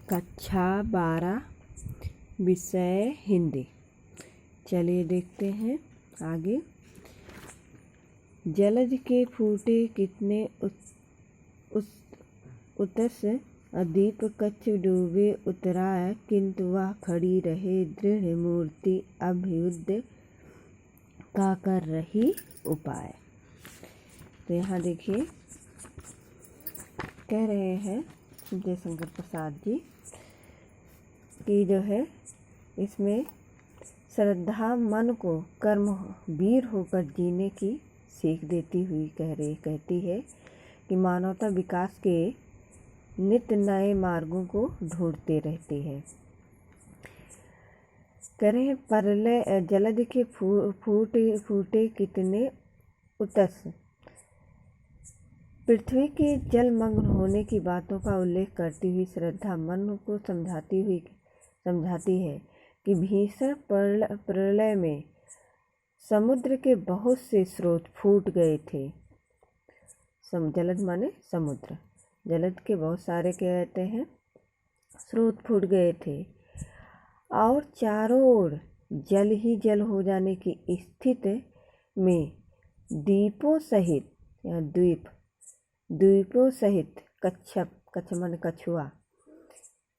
कक्षा 12 विषय हिंदी। चलिए देखते हैं आगे। जलज के फूटे कितने उतस दीप कच्छ डूबे उतराय, किंतु वह खड़ी रहे दृढ़ मूर्ति अभ्युदय का कर रही उपाय। तो यहाँ देखिए कह रहे हैं जयशंकर प्रसाद जी कि जो है इसमें श्रद्धा मन को कर्म वीर होकर जीने की सीख देती हुई कहती है कि मानवता विकास के नित्य नए मार्गों को ढूंढते रहती है। कह रहे हैं परलय जलद के फूटे कितने उतस। पृथ्वी के जलमग्न होने की बातों का उल्लेख करती हुई श्रद्धा मन को समझाती है कि भीषण प्रलय में समुद्र के बहुत से स्रोत फूट गए थे। जलद माने समुद्र, जलद के बहुत सारे क्या कहते हैं स्रोत फूट गए थे और चारों ओर जल ही जल हो जाने की स्थिति में द्वीपों सहित या द्वीपों सहित कच्छ माने कछुआ,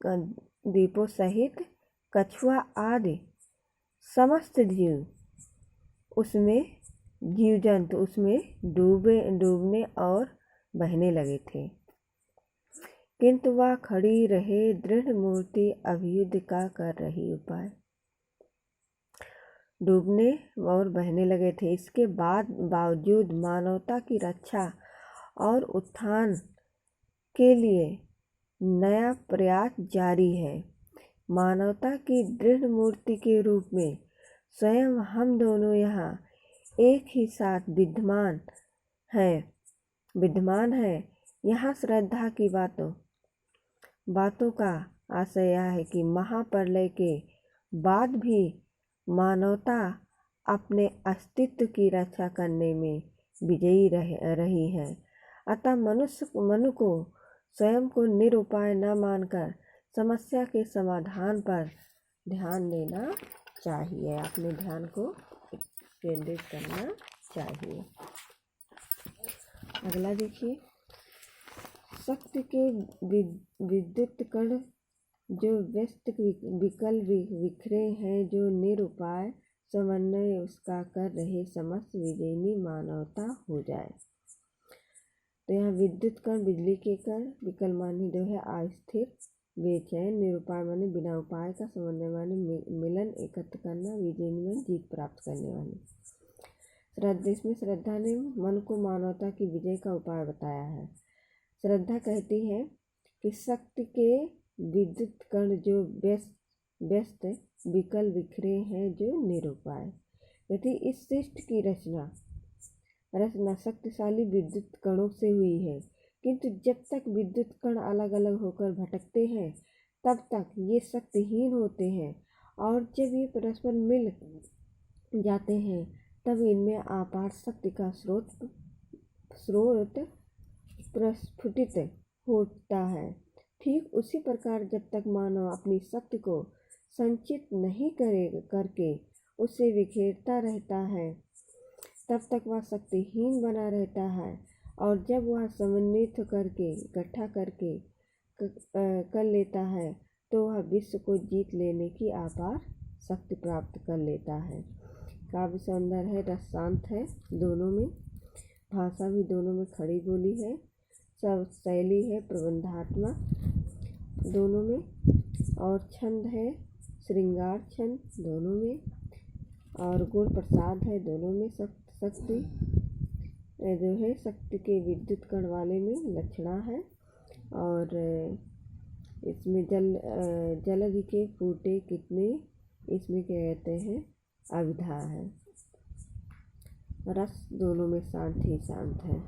द्वीपों सहित कछुआ आदि समस्त जीव जंतु उसमें डूबने और बहने लगे थे, किंतु वह खड़ी रहे दृढ़ मूर्ति अभ्युदय का कर रही उपाय। डूबने और बहने लगे थे, इसके बावजूद मानवता की रक्षा और उत्थान के लिए नया प्रयास जारी है। मानवता की दृढ़ मूर्ति के रूप में स्वयं हम दोनों यहाँ एक ही साथ विद्यमान है। यहाँ श्रद्धा की बातों का आशय यह है कि महाप्रलय के बाद भी मानवता अपने अस्तित्व की रक्षा करने में विजयी रही है। अतः मनुष्य को स्वयं को निरुपाय न मानकर समस्या के समाधान पर ध्यान देना चाहिए, अपने ध्यान को केंद्रित करना चाहिए। अगला देखिए, शक्ति के विद्युत कण जो व्यस्त विकल बिखरे हैं, जो निरुपाय समन्वय उसका कर रहे समस्त विजयी मानवता हो जाए। तो यहाँ विद्युत कण बिजली के कण, विकल माने जो है अस्थिर बेचैन, निरुपाय माने बिना उपाय का, समन्वय माने मिलन एकत्र करना, विजयी माने जीत प्राप्त करने वाले। इसमें श्रद्धा ने मन को मानवता की विजय का उपाय बताया है। श्रद्धा कहती है कि शक्ति के विद्युत कण जो व्यस्त विकल बिखरे हैं, जो निरुपाय, यदि इस सृष्टि की रचना शक्तिशाली विद्युत कणों से हुई है, किंतु जब तक विद्युत कण अलग अलग होकर भटकते हैं तब तक ये शक्तिहीन होते हैं, और जब ये परस्पर मिल जाते हैं तब इनमें अपार शक्ति का स्रोत प्रस्फुटित होता है। ठीक उसी प्रकार जब तक मानव अपनी शक्ति को संचित नहीं करके उसे बिखेरता रहता है, तब तक वह शक्तिहीन बना रहता है, और जब वह समन्वित करके इकट्ठा करके कर लेता है तो वह विश्व को जीत लेने की अपार शक्ति प्राप्त कर लेता है। काव्य सौंदर्य है, रस शांत है, दोनों में भाषा भी दोनों में खड़ी बोली है, सब शैली है प्रबंधात्मक दोनों में, और छंद है श्रृंगार छंद दोनों में, और गुण प्रसाद है दोनों में। शक्ति जो है शक्ति के विद्युत कण वाले में लक्षणा है, और इसमें जलधि के फूटे कितने, इसमें क्या कहते हैं अभिधा है। रस दोनों में शांत ही शांत है।